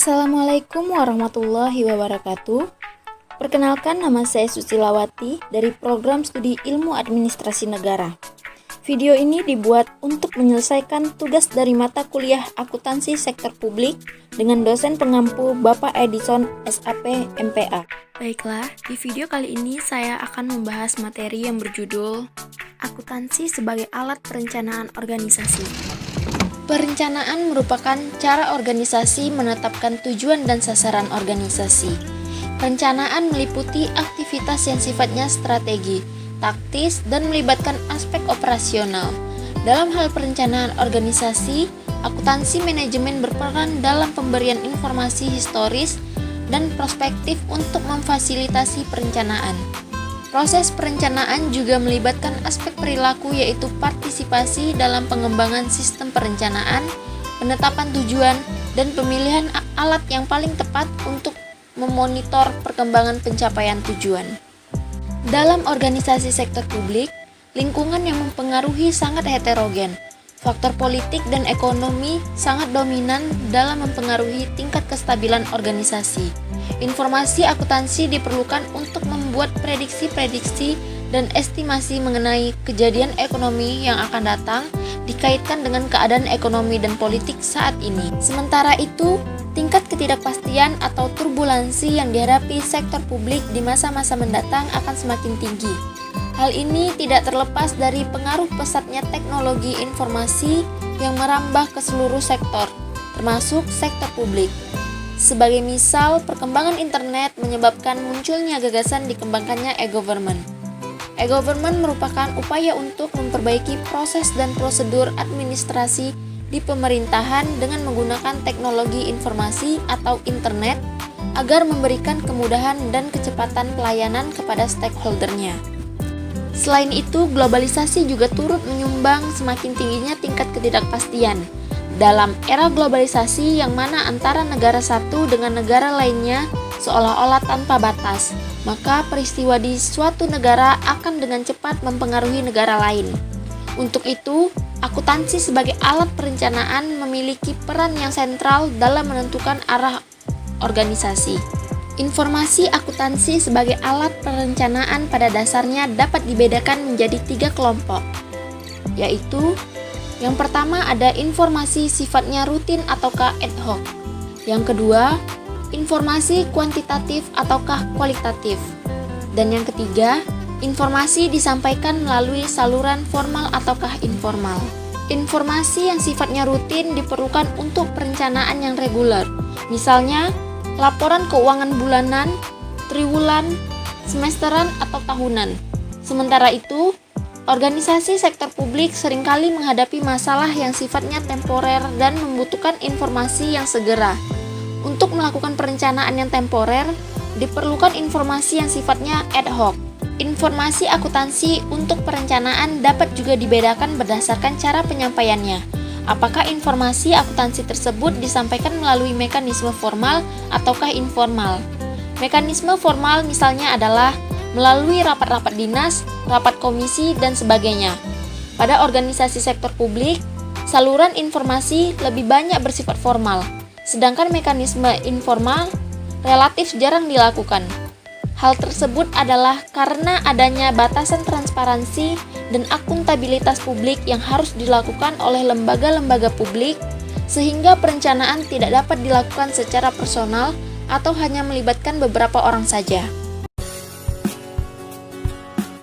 Assalamualaikum warahmatullahi wabarakatuh. Perkenalkan, nama saya Susilawati dari Program Studi Ilmu Administrasi Negara. Video ini dibuat untuk menyelesaikan tugas dari mata kuliah Akuntansi Sektor Publik dengan dosen pengampu Bapak Edison SAP MPA. Baiklah, di video kali ini saya akan membahas materi yang berjudul Akuntansi sebagai alat perencanaan organisasi. Perencanaan merupakan cara organisasi menetapkan tujuan dan sasaran organisasi. Perencanaan meliputi aktivitas yang sifatnya strategi, taktis, dan melibatkan aspek operasional. Dalam hal perencanaan organisasi, akuntansi manajemen berperan dalam pemberian informasi historis dan prospektif untuk memfasilitasi perencanaan. Proses perencanaan juga melibatkan aspek perilaku, yaitu partisipasi dalam pengembangan sistem perencanaan, penetapan tujuan, dan pemilihan alat yang paling tepat untuk memonitor perkembangan pencapaian tujuan. Dalam organisasi sektor publik, lingkungan yang mempengaruhi sangat heterogen. Faktor politik dan ekonomi sangat dominan dalam mempengaruhi tingkat kestabilan organisasi. Informasi akuntansi diperlukan untuk membuat prediksi-prediksi dan estimasi mengenai kejadian ekonomi yang akan datang dikaitkan dengan keadaan ekonomi dan politik saat ini. Sementara itu, tingkat ketidakpastian atau turbulensi yang dihadapi sektor publik di masa-masa mendatang akan semakin tinggi. Hal ini tidak terlepas dari pengaruh pesatnya teknologi informasi yang merambah ke seluruh sektor, termasuk sektor publik. Sebagai misal, perkembangan internet menyebabkan munculnya gagasan dikembangkannya e-government. E-government merupakan upaya untuk memperbaiki proses dan prosedur administrasi di pemerintahan dengan menggunakan teknologi informasi atau internet agar memberikan kemudahan dan kecepatan pelayanan kepada stakeholder-nya. Selain itu, globalisasi juga turut menyumbang semakin tingginya tingkat ketidakpastian. Dalam era globalisasi yang mana antara negara satu dengan negara lainnya seolah-olah tanpa batas, maka peristiwa di suatu negara akan dengan cepat mempengaruhi negara lain. Untuk itu, akuntansi sebagai alat perencanaan memiliki peran yang sentral dalam menentukan arah organisasi. Informasi akuntansi sebagai alat perencanaan pada dasarnya dapat dibedakan menjadi 3 kelompok, yaitu yang pertama ada informasi sifatnya rutin ataukah ad hoc. Yang kedua, informasi kuantitatif ataukah kualitatif. Dan yang ketiga, informasi disampaikan melalui saluran formal ataukah informal. Informasi yang sifatnya rutin diperlukan untuk perencanaan yang reguler. Misalnya, laporan keuangan bulanan, triwulan, semesteran, atau tahunan. Sementara itu, organisasi sektor publik seringkali menghadapi masalah yang sifatnya temporer dan membutuhkan informasi yang segera. Untuk melakukan perencanaan yang temporer, diperlukan informasi yang sifatnya ad hoc. Informasi akuntansi untuk perencanaan dapat juga dibedakan berdasarkan cara penyampaiannya. Apakah informasi akuntansi tersebut disampaikan melalui mekanisme formal ataukah informal? Mekanisme formal misalnya adalah melalui rapat-rapat dinas, rapat komisi, dan sebagainya. Pada organisasi sektor publik, saluran informasi lebih banyak bersifat formal, sedangkan mekanisme informal relatif jarang dilakukan. Hal tersebut adalah karena adanya batasan transparansi dan akuntabilitas publik yang harus dilakukan oleh lembaga-lembaga publik, sehingga perencanaan tidak dapat dilakukan secara personal atau hanya melibatkan beberapa orang saja.